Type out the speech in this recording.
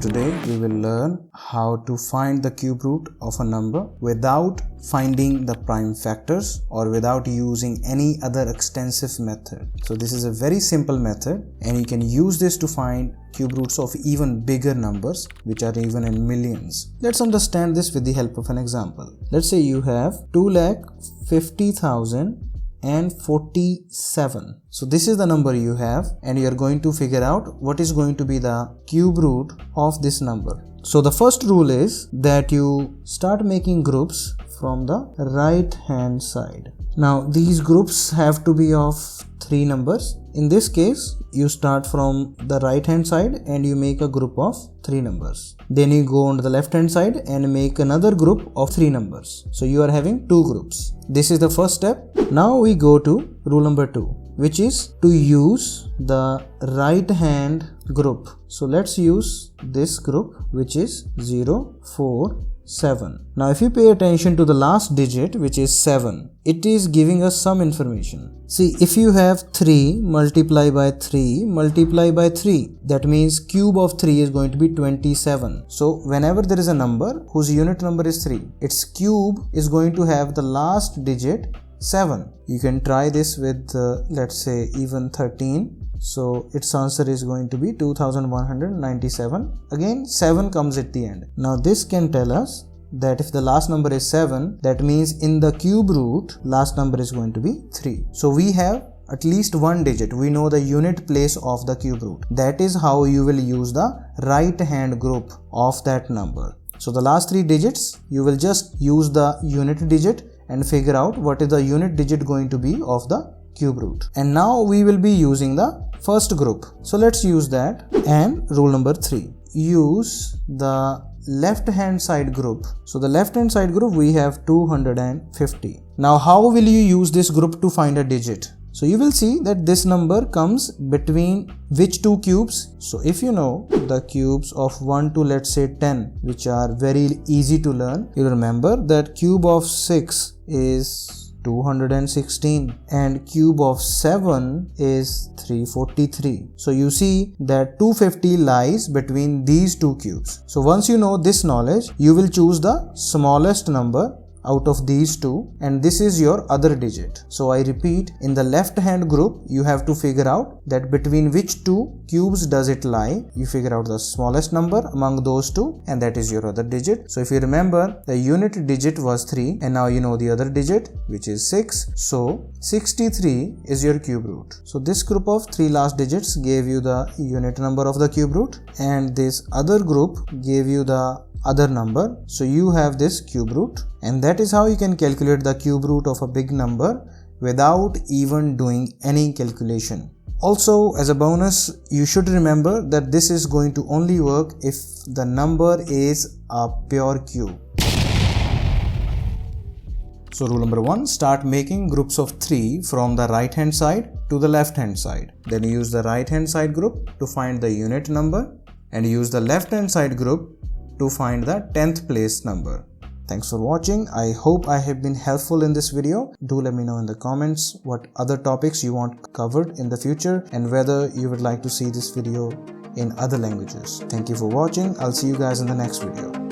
today we will learn how to find the cube root of a number without finding the prime factors or without using any other extensive method. So this is a very simple method and you can use this to find cube roots of even bigger numbers which are even in millions. Let's understand this with the help of an example. Let's say you have 2,50,047. So this is the number you have and you are going to figure out what is going to be the cube root of this number. So the first rule is that you start making groups from the right hand side. Now these groups have to be of 3 numbers. In this case, you start from the right hand side and you make a group of 3 numbers. Then you go on to the left hand side and make another group of 3 numbers. So you are having 2 groups. This is the first step. Now we go to rule number 2, which is to use the right hand group. So let's use this group, which is 0, 4, 7. Now if you pay attention to the last digit, which is 7, it is giving us some information. See, if you have 3 multiply by 3 multiply by 3, that means cube of 3 is going to be 27. So whenever there is a number whose unit number is 3, its cube is going to have the last digit 7. You can try this with let's say even 13. So its answer is going to be 2197. Again 7 comes at the end. Now this can tell us that if the last number is 7, that means in the cube root last number is going to be 3. So we have at least one digit. We know the unit place of the cube root. That is how you will use the right hand group of that number. So the last 3 digits, you will just use the unit digit and figure out what is the unit digit going to be of the cube root. And now we will be using the first group. So let's use that. And rule number 3, use the left hand side group. So the left hand side group, we have 250. Now how will you use this group to find a digit? So you will see that this number comes between which 2 cubes. So if you know the cubes of 1 to let's say 10, which are very easy to learn, you remember that cube of 6 is 216 and cube of 7 is 343. So you see that 250 lies between these 2 cubes. So once you know this knowledge, you will choose the smallest number out of these 2 and this is your other digit. So I repeat, in the left hand group you have to figure out that between which 2 cubes does it lie. You figure out the smallest number among those 2 and that is your other digit. So if you remember, the unit digit was 3 and now you know the other digit, which is 6. So 63 is your cube root. So this group of 3 last digits gave you the unit number of the cube root and this other group gave you the other number. So you have this cube root and that is how you can calculate the cube root of a big number without even doing any calculation. Also, as a bonus, you should remember that this is going to only work if the number is a pure cube. So rule number 1, start making groups of 3 from the right hand side to the left hand side. Then use the right hand side group to find the unit number and use the left hand side group to find the 10th place number. Thanks for watching. I hope I have been helpful in this video. Do let me know in the comments what other topics you want covered in the future and whether you would like to see this video in other languages. Thank you for watching. I'll see you guys in the next video.